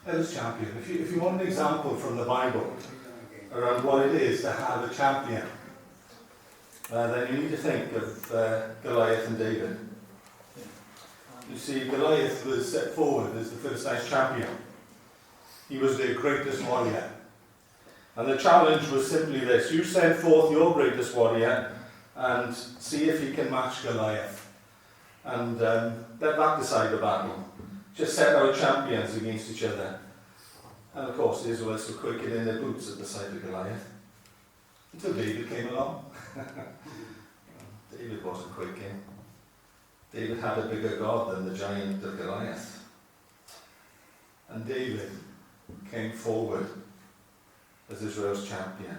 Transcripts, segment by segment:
Heaven's champion. If you want an example from the Bible around what it is to have a champion, then you need to think of Goliath and David. You see, Goliath was set forward as the Philistines' champion. He was their greatest warrior. And the challenge was simply this: you send forth your greatest warrior and see if he can match Goliath. And let that decide the battle. Just set our champions against each other. And of course, the Israelites were quaking in their boots at the sight of Goliath. Until David came along. David wasn't quaking. David had a bigger God than the giant of Goliath. And David came forward as Israel's champion.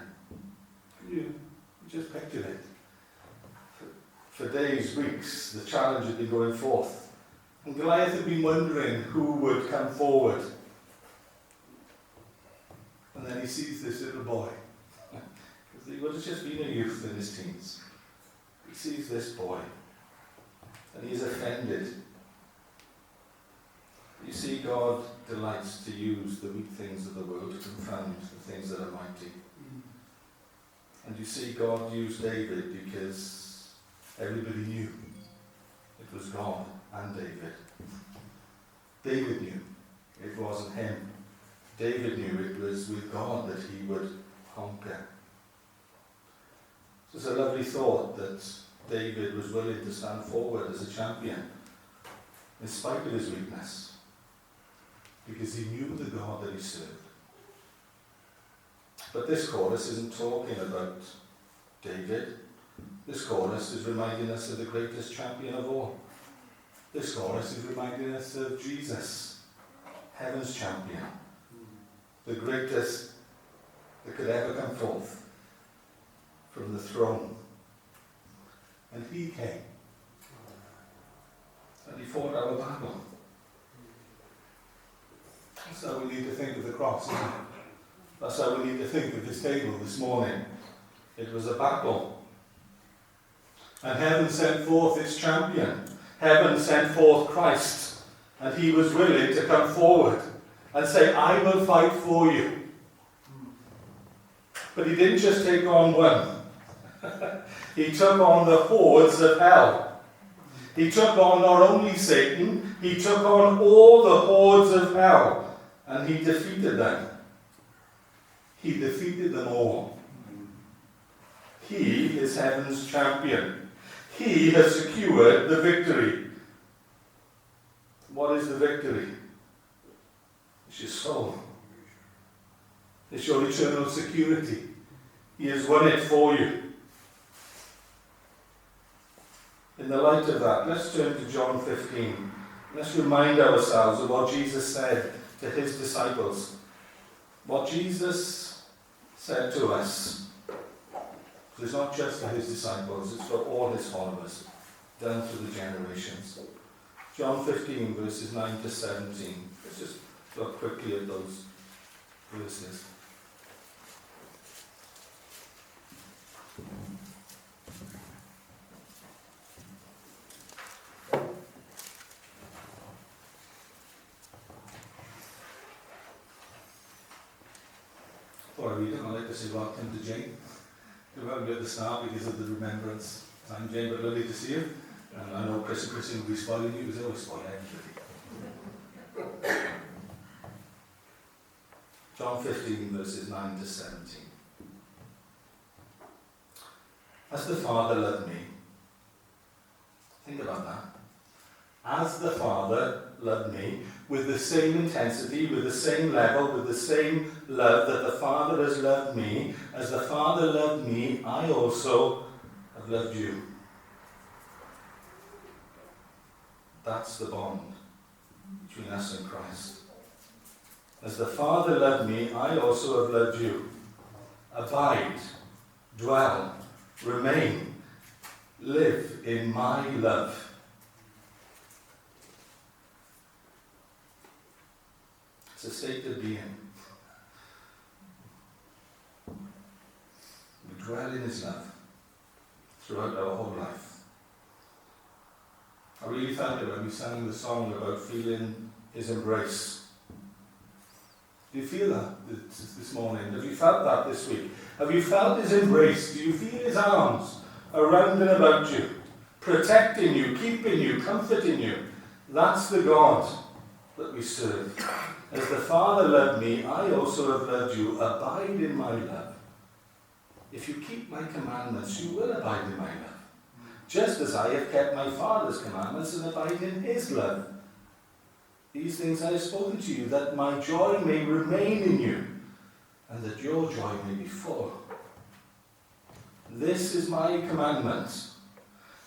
Can you just picture it? For days, weeks, the challenge had been going forth. And Goliath had been wondering who would come forward. And then he sees this little boy. Because he would have just been a youth in his teens. He sees this boy. And he's offended. You see, God delights to use the weak things of the world to confound the things that are mighty. And you see, God used David because everybody knew it was God and David. David knew it wasn't him. David knew it was with God that he would conquer. So it's a lovely thought that David was willing to stand forward as a champion in spite of his weakness, because he knew the God that he served. But this chorus isn't talking about David. This chorus is reminding us of the greatest champion of all. This chorus is reminding us of Jesus, heaven's champion, the greatest that could ever come forth from the throne. And he came. And he fought our battle. That's how we need to think of the cross, isn't it? That's how we need to think of this table this morning. It was a battle. And heaven sent forth its champion. Heaven sent forth Christ. And he was willing to come forward and say, I will fight for you. But he didn't just take on one. He took on the hordes of hell. He took on not only Satan, he took on all the hordes of hell. And he defeated them. He defeated them all. He is heaven's champion. He has secured the victory. What is the victory? It's your soul. It's your eternal security. He has won it for you. In the light of that, let's turn to John 15. Let's remind ourselves of what Jesus said to his disciples. What Jesus said to us. It's not just for his disciples, it's for all his followers, down through the generations. John 15, verses 9 to 17. Let's just look quickly at those verses. Before I read it, I'd like to say welcome to Jane. We won't be at the start because of the remembrance. I'm Jane, but lovely to see you. And I know Chris and Christine will be spoiling you, because they always spoil everybody. John 15, verses 9 to 17. As the Father loved me, think about that. As the Father loved me, with the same intensity, with the same level, with the same love that the Father has loved me, as the Father loved me, I also have loved you. That's the bond between us and Christ. As the Father loved me, I also have loved you. Abide, dwell, remain, live in my love. It's a state of being. We dwell in his love throughout our whole life. I really felt it when we sang the song about feeling his embrace. Do you feel that this morning? Have you felt that this week? Have you felt his embrace? Do you feel his arms around and about you, protecting you, keeping you, comforting you? That's the God that we serve. As the Father loved me, I also have loved you. Abide in my love. If you keep my commandments, you will abide in my love. Just as I have kept my Father's commandments and abide in his love. These things I have spoken to you, that my joy may remain in you, and that your joy may be full. This is my commandment,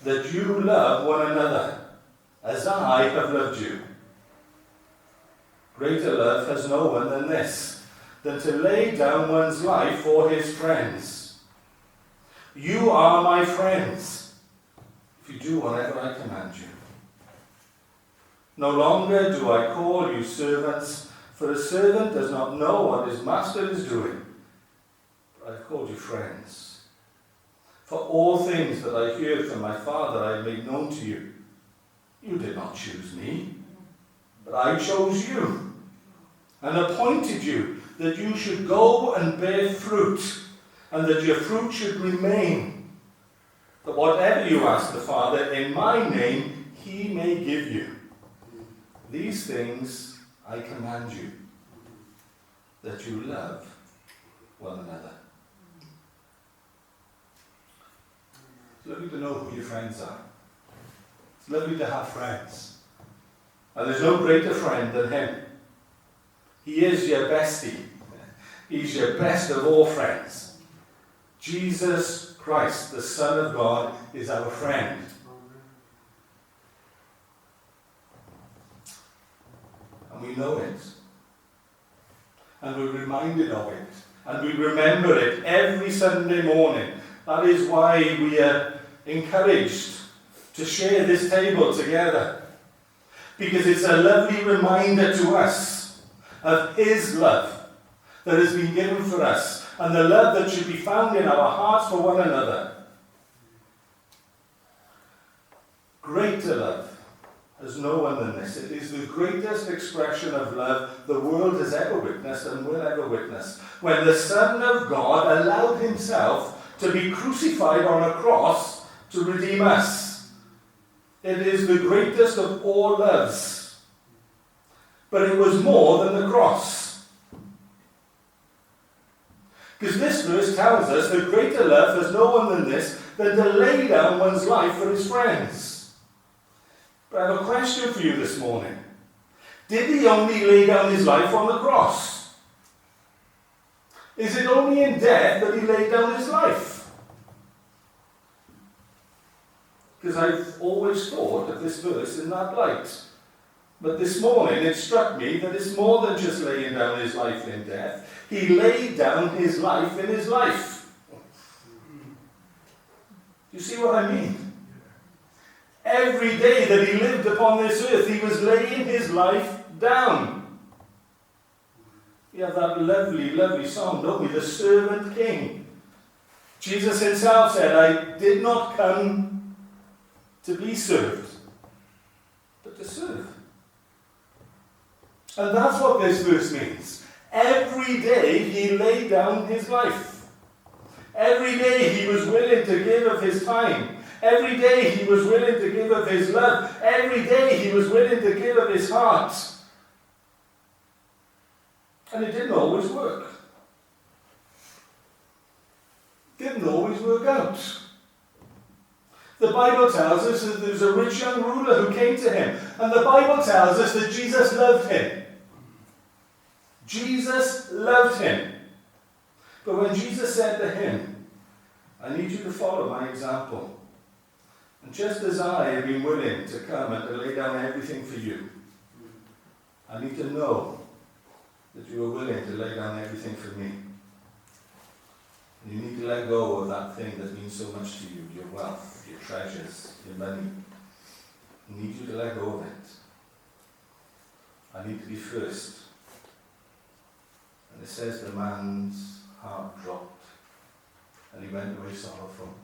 that you love one another, as I have loved you. Greater love has no one than this, than to lay down one's life for his friends. You are my friends, if you do whatever I command you. No longer do I call you servants, for a servant does not know what his master is doing. But I have called you friends. For all things that I heard from my Father I have made known to you. You did not choose me, but I chose you, and appointed you that you should go and bear fruit, and that your fruit should remain, that whatever you ask the Father in my name, he may give you. These things I command you, that you love one another. It's lovely to know who your friends are. It's lovely to have friends. And there's no greater friend than him. He is your bestie. He's your best of all friends. Jesus Christ, the Son of God, is our friend. And we know it. And we're reminded of it. And we remember it every Sunday morning. That is why we are encouraged to share this table together. Because it's a lovely reminder to us of his love that has been given for us. And the love that should be found in our hearts for one another. Greater love has no one than this. It is the greatest expression of love the world has ever witnessed and will ever witness. When the Son of God allowed himself to be crucified on a cross to redeem us. It is the greatest of all loves. But it was more than the cross. Because this verse tells us that greater love has no one than this, than to lay down one's life for his friends. But I have a question for you this morning. Did he only lay down his life on the cross? Is it only in death that he laid down his life? Because I've always thought of this verse in that light. But this morning it struck me that it's more than just laying down his life in death. He laid down his life in his life. You see what I mean? Every day that he lived upon this earth, he was laying his life down. We have that lovely, lovely song, don't we? The Servant King. Jesus himself said, I did not come to be served, but to serve. And that's what this verse means. Every day he laid down his life. Every day he was willing to give of his time. Every day he was willing to give of his love. Every day he was willing to give of his heart. And it didn't always work. Didn't always work out. The Bible tells us that there was a rich young ruler who came to him. And the Bible tells us that Jesus loved him. Jesus loved him. But when Jesus said to him, I need you to follow my example. And just as I have been willing to come and to lay down everything for you, I need to know that you are willing to lay down everything for me. And you need to let go of that thing that means so much to you, your wealth, your treasures, your money. I need you to let go of it. I need to be first. And it says the man's heart dropped and he went away sorrowful.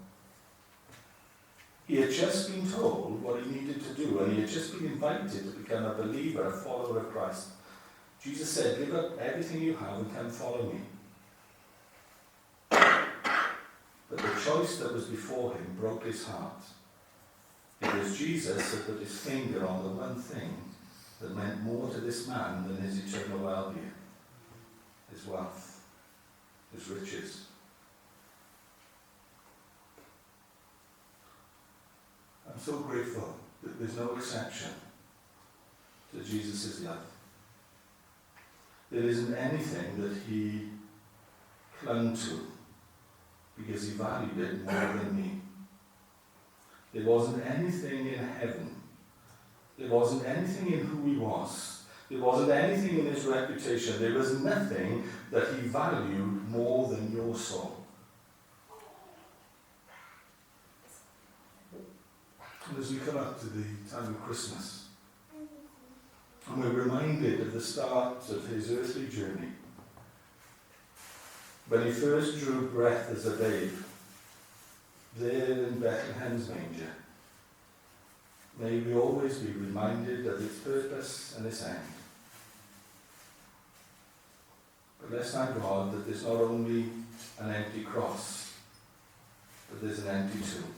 He had just been told what he needed to do, and he had just been invited to become a believer, a follower of Christ. Jesus said, give up everything you have and come follow me. But the choice that was before him broke his heart. It was Jesus that put his finger on the one thing that meant more to this man than his eternal well-being, his wealth, his riches. I'm so grateful that there's no exception to Jesus' love. There isn't anything that he clung to because he valued it more than me. There wasn't anything in heaven. There wasn't anything in who he was. There wasn't anything in his reputation. There was nothing that he valued more than your soul. And as we come up to the time of Christmas, and we're reminded of the start of his earthly journey, when he first drew breath as a babe, there in Bethlehem's manger, may we always be reminded of its purpose and its end. But let's thank God that there's not only an empty cross, but there's an empty tomb.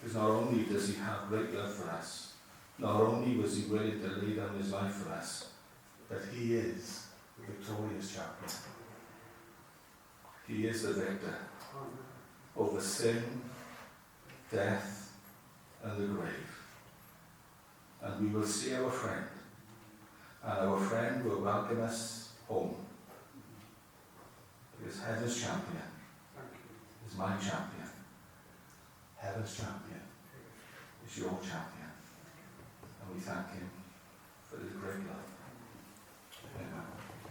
Because not only does he have great love for us, not only was he willing to lay down his life for us, but he is the victorious champion. He is the victor over sin, death, and the grave. And we will see our friend, and our friend will welcome us home. Because heaven's champion is my champion. Heaven's champion is your champion. And we thank him